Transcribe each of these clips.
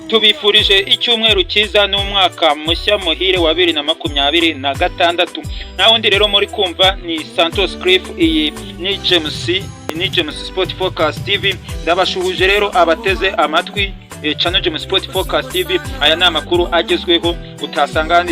tubifurije icyumweru cyiza n'umwaka mushya muhire wa 2026. Na wundi rero muri kumva ni Santos Cliff, iyi ni James Sport Focus TV. Ndabashuhuje rero abateze amatwi channel James Sport Focus TV. Aya ni amakuru agezweho utasanga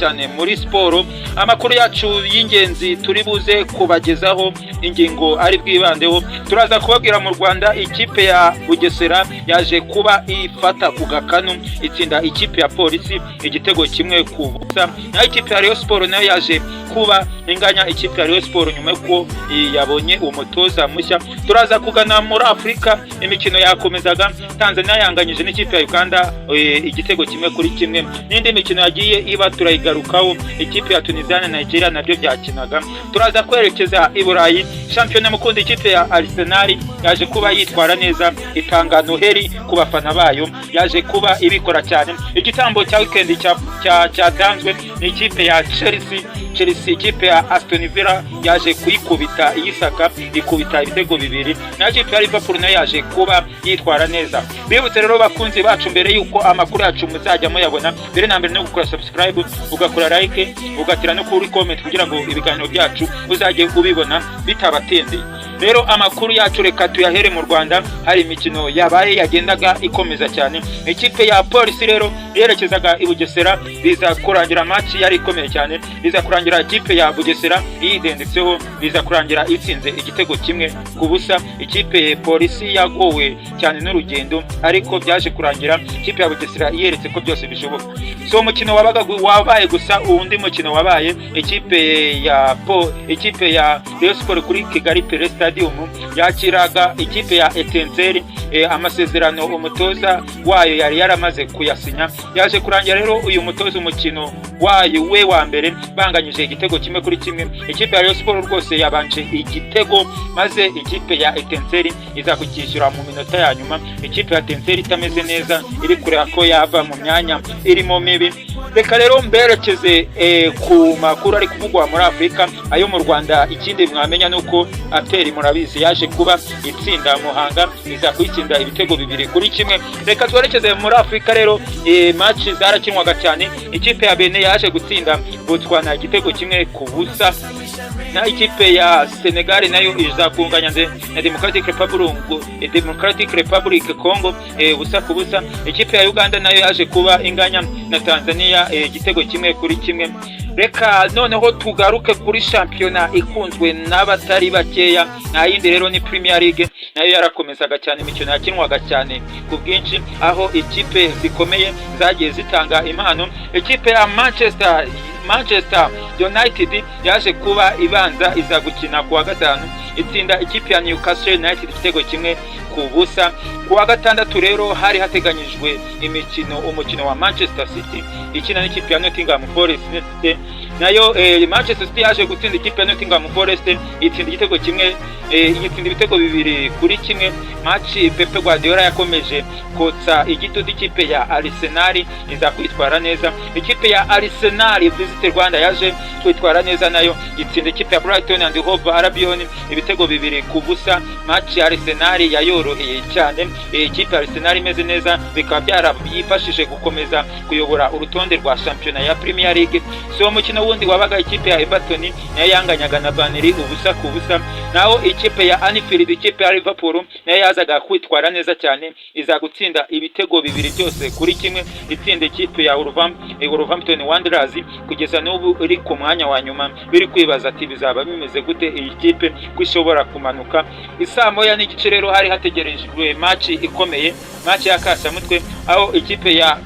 cyane muri siporo. Amakuru yacu y'ingenzi turi buze kubagezaho ingingo ari bwibandeho. Turaza kubabwira mu Rwanda ikipe ya Bugesera yaje kuba ifata ku gakanu itsinda ikipe ya Polisi igitego kimwe ku busa. Na ikipe ya Rayon Sport nayo yaje kuba inganya ikipe ya Rayon Sport nyuma ko yabonye umutoza mushya. Turaza kugana muri Afrika, imikino yakomezaga. Tanzania yanganyije n'ikipe ya Uganda igitego kimwe kuri kimwe. N'indi mikino yagiye iba turayigarukaho. Ikipe ya Tunisia na Nigeria nabyo byakinaga. Turaza kwerekeza i Burayi. Champion mukundi ikipe ya Arsenal yaje kuba yitwara neza, itanga noheri ku bafana bayo, yaje kuba ibikora cyane. Igitambo cya weekend cyatanzwe ni ikipe ya Chelsea ikipe ya Aston Villa yaje kuyikubita iyisaka, ikubita ibitego bibiri. Na ikipe ya Liverpool nayo yaje kuba yitwara neza. Bibutse rero bakunzi bacu, mbere yuko amakuru yacu muzajya muyabona, mbere na mbere no gukora subscribe, ugakora like, ugatira no kuri comment kugira ngo ibiganiro byacu uzajye ubibona bitabatenze. Rero amakuru yacu reka tuyahere mu Rwanda. Hari imikino yabaye yagendaga ikomeza cyane. Ikipe ya Polisi rero yerekezaga i Bugesera, biza kurangira match yari ikomeye cyane. Biza kurangira ikipe ya Bugesera yidendetseho, biza kurangira itsinze igitego kimwe ku busa. Ikipe ya Polisi yagowe cyane n'urugendo, ariko byaje kurangira ikipe ya Bugesera yeretse ko byose bishoboka. So umukino wabaye gusa, undi mukino wabaye ikipe ya Rayon Sport kuri Kigali Pele Stadium yakiraga ikipe ya Etincelle. Amasezerano umutoza wayo yari yaramaze kuyasinya. Yaje kurangira rero uyu mutoza umukino wayo we wa mbere banganyije igitego kimwe kuri kimwe. Ikipe ya Rayon Sport rwose yabanje igitego, maze ikipe ya Etincelle iza kukishyura mu minota ya nyuma. Ikipe ya Etincelle itameze neza, iri kureba ko yava mu myanya irimo mibi. Reka rero mberekeze ku makuru ari kuvugwa muri Afrika. Ayo mu Rwanda ikindi mwamenya nuko Aperi murabizi yaje kuba itsinda Muhanga, iza kuyitsinda ibitego bibiri kuri kimwe. Reka twerekeze muri Afrika rero. Match zarakinwaga cyane. Ikipe ya Benin yaje gutsinda Botswana igitego kimwe ku busa. Na ikipe ya Senegal nayo iza kunganya na Democratic Republic Congo busa ku busa. Ikipe ya Uganda nayo yaje kuba inganya na Tanzania igitego kimwe kuri kimwe. Reka noneho tugaruke kuri shampiyona ikunzwe n'abatari bakeya. Na yindi rero ni Premier League, nayo yarakomezaga cyane, imikino yakinwaga cyane ku bwinshi, aho ikipe zikomeye zagiye zitanga impano. Ikipe ya Manchester United yaje kuba ibanza, iza gukina ku wa gatanu itsinda ikipe ya Newcastle United igitego kimwe ku busa. Ku wa gatandatu rero hari hateganyijwe umukino wa Manchester City ikina n'ikipe ya Nottingham Forest. Nayo Manchester City yaje gutsinda ikipe ya Nottingham Forest itsinda igitego kimwe, igitsinda ibitego bibiri kuri kimwe. Match Pep Guardiola yakomeje kotsa igitutu ikipe ya Arsenal iza kwitwara neza. Ikipe ya Arsenal Visit Rwanda yaje kwitwara neza, nayo itsinda ikipe ya Brighton and Hove Albion ibitego bibiri ku busa. Match ya Arsenal yayoroheye cyane. Ikipe ya Arsenal imeze neza, bikaba byarayifashije gukomeza kuyobora urutonde rwa shampiyona ya Premier League. So umukino wundi wabaga ikipe ya Everton nayo yanganyaga na Burnley ubusa ku busa. Naho ikipe ya Anfield ikipe ya Liverpool nayo yazaga kwitwara neza cyane, iza gutsinda ibitego bibiri byose kuri kimwe. Itsinda ikipe ya Wolverhampton Wanderers kugeza n'ubu iri ku mwanya wa nyuma, biri kwibaza ati bizaba bimeze gute iyi kipe kwishobora kumanuka. Isaa moya n'igice rero hari hategerejwe match ikomeye, match ya kasamutwe, aho ikipe ya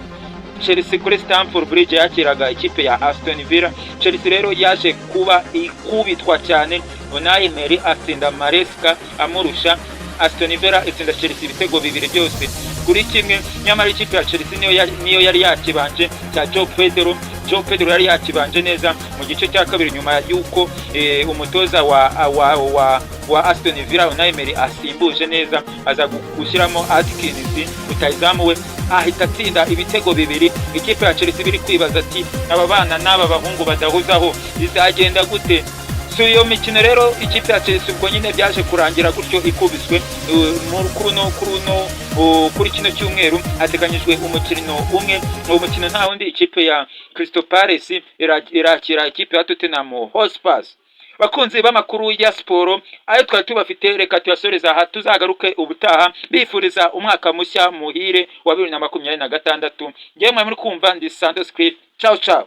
Chelsea kuri Stamford Bridge yakiraga ikipe ya Aston Villa. Chelsea rero yaje kuba ikubitwa cyane, Unai Emery atsinda Maresca amurusha. Aston Villa itsinda Chelsea ibitego bibiri byose kuri kimwe. Nyamara ikipe ya Chelsea niyo yari yakibanje cya Joe Pedro yari yakibanje neza mu gice cya kabiri, nyuma yuko umutoza wa Aston Villa Unai Emery asimbuje neza, aza gushyiramo Atkins utayizamu we, ahita atsinda ibitego bibiri. Ikipe ya Chelsea biri kwibaza ati aba bana n'aba bahungu badahuzaho bizagenda gute. si iyo mikino rero ikipe ya Chelsea ubwo nyine byaje kurangira gutyo ikubiswe kuri kino cyumweru hateganyijwe umukino umwe. Uwo mukino nta wundi, ikipe ya Crystal Palace irakira ikipe ya Tottenham Hotspur. Bakunzi b'amakuru ya siporo ayo twari tubafite, reka tuyasoreza aha, tuzagaruke ubutaha bifuriza umwaka mushya muhire wa 2026. Ngewe muri kumva ndi Santos Cliff. Ciao ciao.